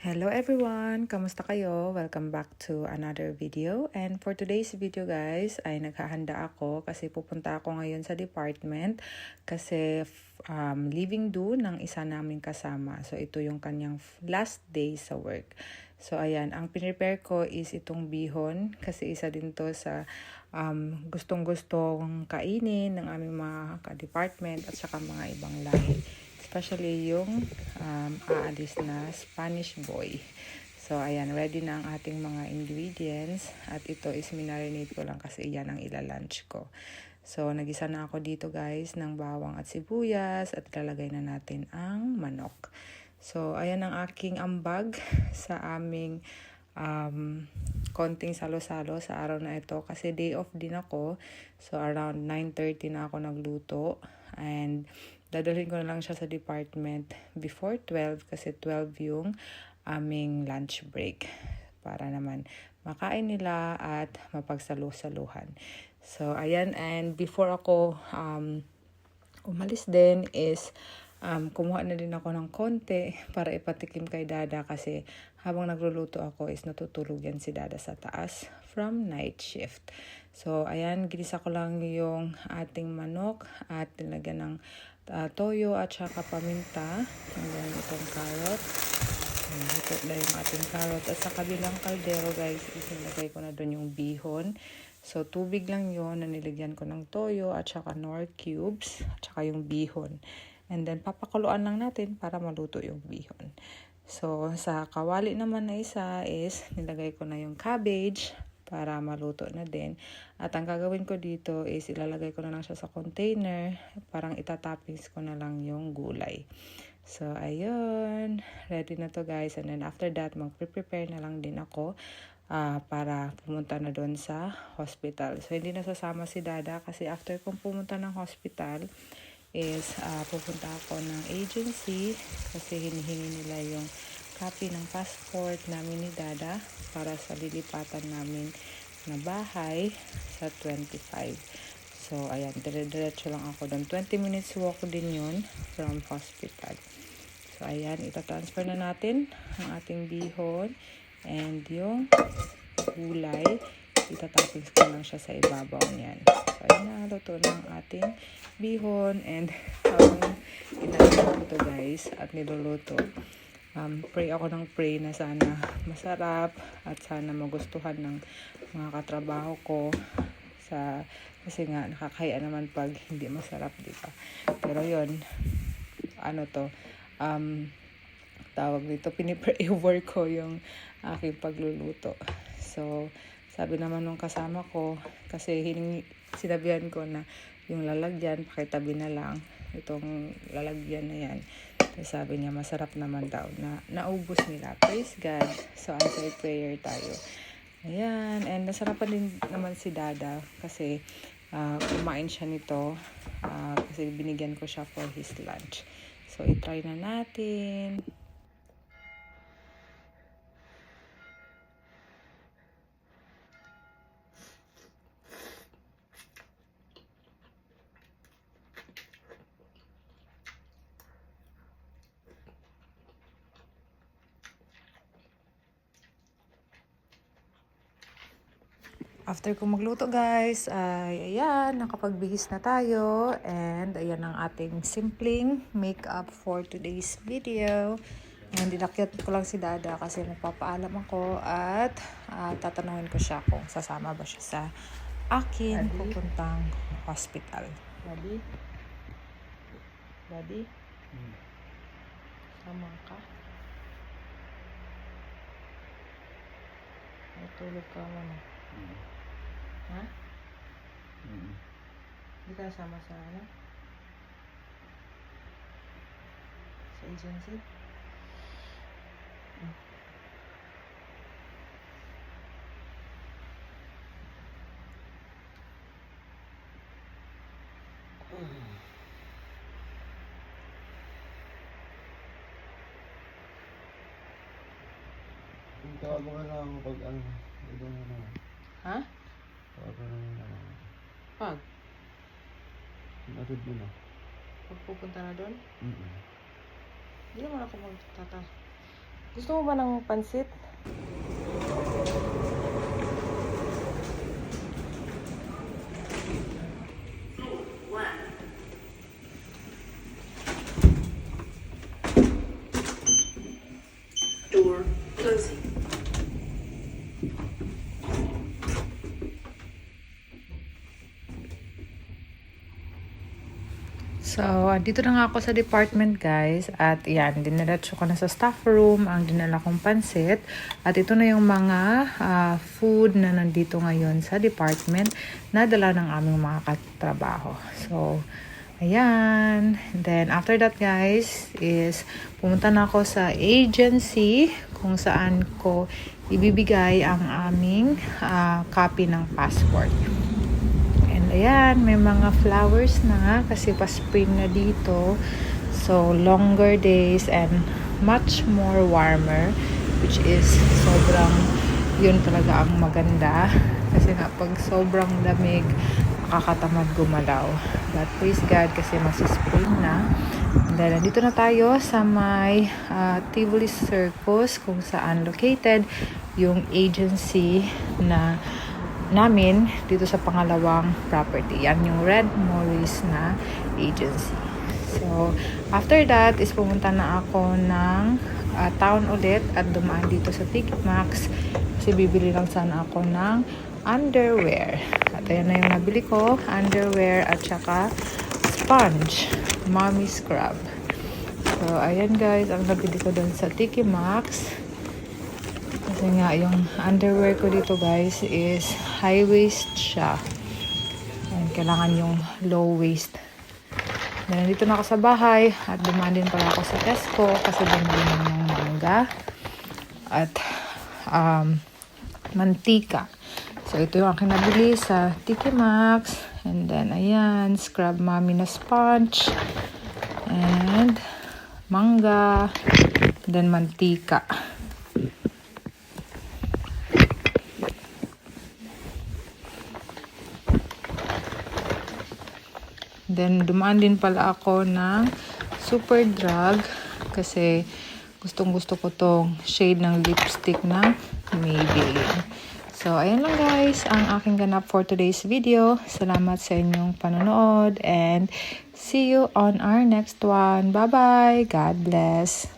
Hello everyone! Kamusta kayo? Welcome back to another video. And for today's video guys, ay naghahanda ako kasi pupunta ako ngayon sa department kasi leaving due ng isa naming kasama. So ito yung kanyang last day sa work. So ayan, ang pinrepare ko is itong bihon kasi isa din to sa gustong-gustong kainin ng aming mga ka-department at saka mga ibang lahi. Especially yung aalis na Spanish boy. So, ayan, ready na ang ating mga ingredients. At ito is minarinate ko lang kasi yan ang ilalunch ko. So, nagisa na ako dito guys ng bawang at sibuyas at ilalagay na natin ang manok. So, ayan ang aking ambag sa aming konting salo-salo sa araw na ito kasi day off din ako. So, around 9:30 na ako nagluto. And dadalhin ko na lang siya sa department before 12 kasi 12 yung aming lunch break para naman makain nila at mapagsalu-saluhan. So, ayan. And before ako umalis din is kumuha na din ako ng konti para ipatikim kay Dada kasi habang nagluluto ako is natutulog yan si Dada sa taas from night shift. So, ayan, ginisa ko lang yung ating manok at nilagyan ng toyo at saka paminta. And then itong carrot. Ito na yung ating carrot. At sa kabilang kaldero guys, isinagay ko na doon yung bihon. So, tubig lang yon na niligyan ko ng toyo at saka nor cubes at saka yung bihon. And then, papakuluan lang natin para maluto yung bihon. So, sa kawali naman na isa is nilagay ko na yung cabbage para maluto na din. At ang gagawin ko dito is ilalagay ko na lang siya sa container. Parang itatoppings ko na lang yung gulay. So, ayun. Ready na to guys. And then after that, mag-prepare na lang din ako para pumunta na doon sa hospital. So, hindi na sasama si Dada kasi after kong pumunta ng hospital is pupunta ako ng agency kasi hinihingi nila yung copy ng passport namin ni Dada para sa lilipatan namin na bahay sa 25. So, ayan, dire-diretso lang ako doon. 20 minutes walk din yun from hospital. So, ayan, itatransfer na natin ang ating bihon and yung gulay. Itatoppings ko lang siya sa ibabaw niyan. So, ayan na, luto ng ating bihon and habang ginagawa ko to guys at niluluto. Pray ako ng pray na sana masarap at sana magustuhan ng mga katrabaho ko kasi nga nakakaya naman pag hindi masarap, di ba? Pero yon tawag dito, pinipray-over ko yung aking pagluluto. So, sabi naman nung kasama ko, kasi sinabihan ko na yung lalagyan, pakitabi na lang itong lalagyan na yan. Sabi niya, masarap naman daw na naubos nila. Praise God. So, answer prayer tayo. Ayan. And nasarapan din naman si Dada kasi kumain siya nito kasi binigyan ko siya for his lunch. So, itry na natin. After ko magluto guys, ay ayan, nakapagbihis na tayo. And ayan ang ating simpleng makeup for today's video. And dinakyat ko lang si Dada kasi magpapaalam ako at tatanungin ko siya kung sasama ba siya sa akin pupuntang hospital. Daddy? Daddy? Sama ka? Ay, tulog ka muna. Ha? Hindi ka sama sa sa agency? Tawag mo na lang ako pag ito na naman. Ha? Tawag mo na naman. Pag? Matod mo na. Pag pupunta na doon? Hindi naman ako Gusto mo ba ng pansit? Door closing. So, dito na nga ako sa department guys. At yan, diniretso ko na sa staff room ang dinala kong pansit. At ito na yung mga food na nandito ngayon sa department na dala ng aming mga katrabaho. So, ayan. Then, after that guys, is pumunta na ako sa agency kung saan ko ibibigay ang aming copy ng passport. Ayan, may mga flowers na kasi pa-spring na dito. So, longer days and much more warmer, which is sobrang, yun talaga ang maganda. Kasi nga, pag sobrang lamig, nakakatamad gumalaw. But praise God kasi masi-spring na. And then, nandito na tayo sa may Tivoli Circus kung saan located yung agency na namin dito sa pangalawang property. Yan yung Red Morris na agency. So, after that is pumunta na ako ng town ulit at dumaan dito sa Ticketmax kasi bibili lang sana ako ng underwear. At ayan na yung nabili ko, underwear at saka sponge, mommy scrub. So, ayan guys, ang nabili ko doon sa Ticketmax. Kasi nga, yung underwear ko dito guys is high waist siya. And kailangan yung low waist. Then, nandito na ako sa bahay at dumaan din pala ako sa Tesco kasi bumili ng mangga at mantika. So, ito yung aking nabili sa Ticketmax. And then, ayan, scrub mommy na sponge and mangga, then mantika. Then, dumaan din pala ako ng Superdrug kasi gustong-gusto ko tong shade ng lipstick na Maybelline. So, ayan lang guys ang aking ganap for today's video. Salamat sa inyong panonood and see you on our next one. Bye-bye! God bless!